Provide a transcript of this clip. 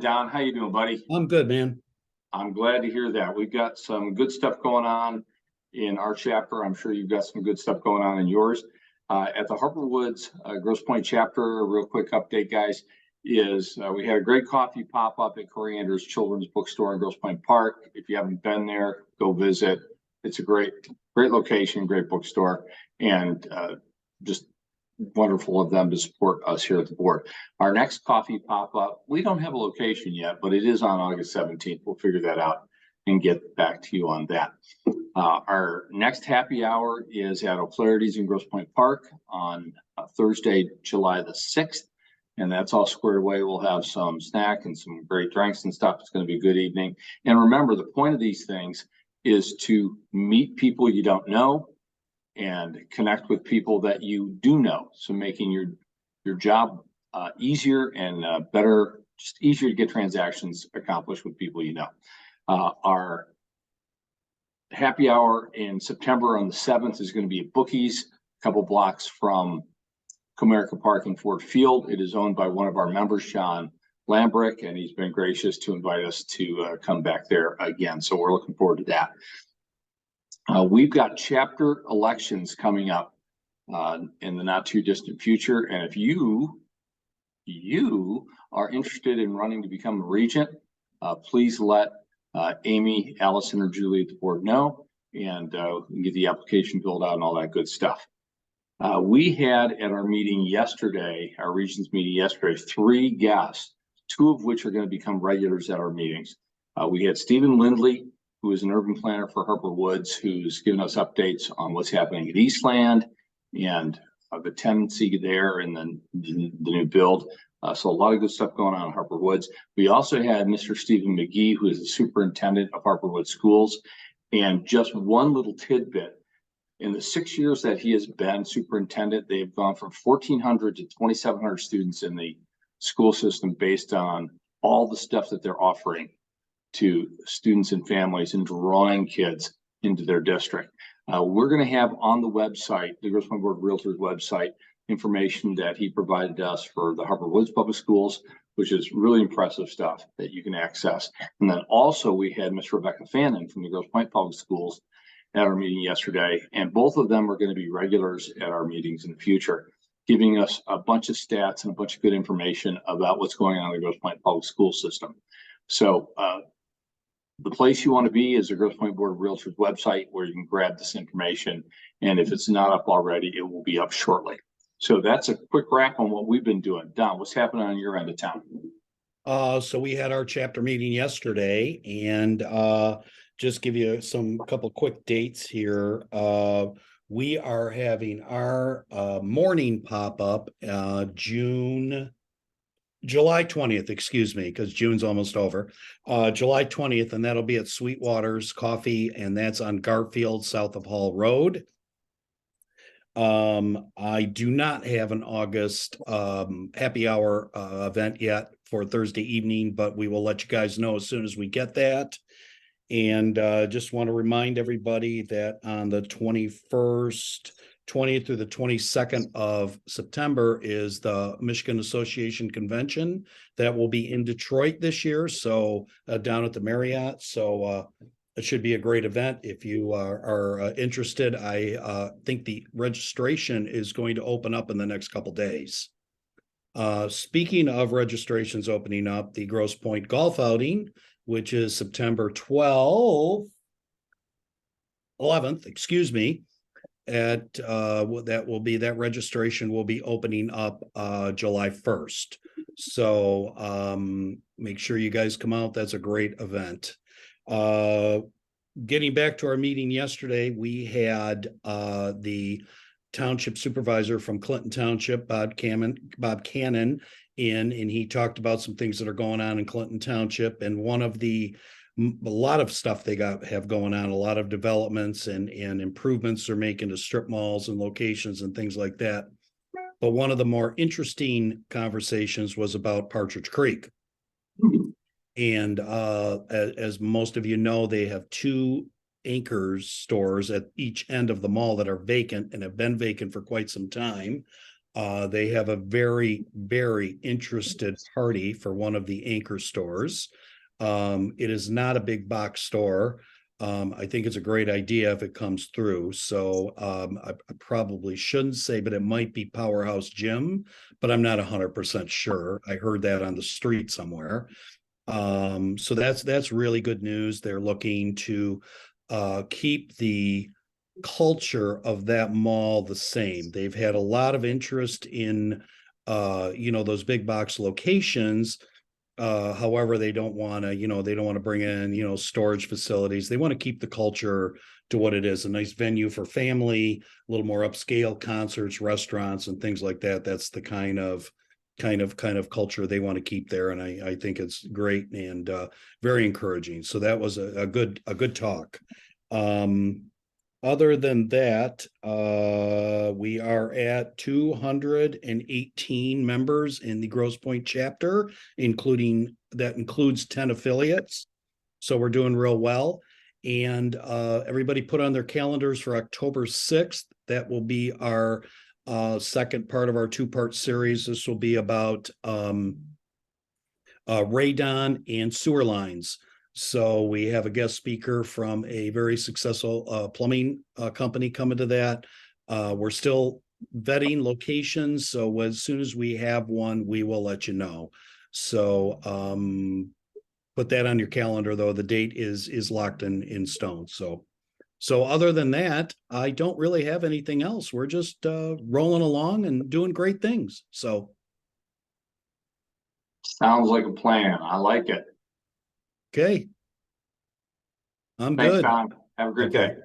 Don. How you doing, buddy? I'm good, man. I'm glad to hear that. We've got some good stuff going on in our chapter. I'm sure you've got some good stuff going on in yours. At the Harper Woods Grosse Pointe chapter, a real quick update, guys, is we had a great coffee pop-up at Coriander's Children's Bookstore in Grosse Pointe Park. If you haven't been there, go visit. It's a great location, great bookstore, and just wonderful of them to support us here at the board. Our next coffee pop-up, we don't have a location yet, but it is on August 17th. We'll figure that out and get back to you on that. Our next happy hour is at O'Flaherty's in Grosse Pointe Park on Thursday, July the 6th. And that's all squared away. We'll have some snack and some great drinks and stuff. It's going to be a good evening. And remember, the point of these things is to meet people you don't know and connect with people that you do know. So making your job easier and better, just easier to get transactions accomplished with people you know. Our happy hour in September on the 7th is going to be at Bookies, a couple blocks from Comerica Park in Ford Field. It is owned by one of our members, John Lambrick, and he's been gracious to invite us to come back there again. So we're looking forward to that. We've got chapter elections coming up in the not too distant future. And if you are interested in running to become a regent, please let Amy, Allison, or Julie at the board know, and we can get the application filled out and all that good stuff. We had at our meeting yesterday, our regents meeting yesterday, 3 guests, 2 of which are going to become regulars at our meetings. We had Stephen Lindley, who is an urban planner for Harper Woods, who's given us updates on what's happening at Eastland and the tendency there and then the new build. So a lot of good stuff going on in Harper Woods. We also had Mr. Stephen McGee, who is the superintendent of Harper Woods Schools. And just one little tidbit, in the 6 years that he has been superintendent, they've gone from 1,400 to 2,700 students in the school system based on all the stuff that they're offering to students and families and drawing kids into their district. We're going to have on the website, the Grosse Pointe Board of Realtors website, information that he provided us for the Harper Woods Public Schools, which is really impressive stuff that you can access. And then also we had Miss Rebecca Fannin from the Grosse Pointe Public Schools at our meeting yesterday, and both of them are going to be regulars at our meetings in the future, giving us a bunch of stats and a bunch of good information about what's going on in the Grosse Pointe Public School system. So the place you want to be is the Grosse Pointe Board of Realtors website, where you can grab this information. And if it's not up already, it will be up shortly. So that's a quick wrap on what we've been doing. Don, what's happening on your end of town? So we had our chapter meeting yesterday, and just give you a couple quick dates here. We are having our morning pop-up July 20th, excuse me, because June's almost over. July 20th, and that'll be at Sweetwater's Coffee, and that's on Garfield, south of Hall Road. I do not have an August happy hour event yet for Thursday evening, but we will let you guys know as soon as we get that. And just want to remind everybody that on the 21st, 20th through the 22nd of September is the Michigan Association Convention that will be in Detroit this year. So down at the Marriott. So it should be a great event. If you are interested, I think the registration is going to open up in the next couple days. Speaking of registrations opening up, the Grosse Pointe Golf Outing, which is September 11th, excuse me, that registration will be opening up July 1st. So make sure you guys come out. That's a great event. Getting back to our meeting yesterday, we had the township supervisor from Clinton Township, Bob Cannon, in, and he talked about some things that are going on in Clinton Township. And a lot of stuff they have going on, a lot of developments and improvements they're making to strip malls and locations and things like that. But one of the more interesting conversations was about Partridge Creek. And as most of you know, they have 2 anchor stores at each end of the mall that are vacant and have been vacant for quite some time. They have a very, very interested party for one of the anchor stores. It is not a big box store. I think it's a great idea if it comes through. So I probably shouldn't say, but it might be Powerhouse Gym, but I'm not 100% sure. I heard that on the street somewhere. So that's really good news. They're looking to keep the culture of that mall the same. They've had a lot of interest in those big box locations. However, they don't want to, they don't want to bring in, storage facilities. They want to keep the culture to what it is, a nice venue for family, a little more upscale concerts, restaurants, and things like that. That's the kind of culture they want to keep there. And I think it's great and very encouraging. So that was a good talk. Other than that, we are at 218 members in the Grosse Pointe chapter, that includes 10 affiliates. So we're doing real well. And everybody put on their calendars for October 6th. That will be our second part of our two-part series. This will be about radon and sewer lines. So we have a guest speaker from a very successful plumbing company coming to that. We're still vetting locations, so as soon as we have one, we will let you know. So put that on your calendar, though. The date is locked in stone. So other than that, I don't really have anything else. We're just rolling along and doing great things. So Sounds like a plan. I like it. okay. I'm Thanks, good. Don. Have a great Okay. day.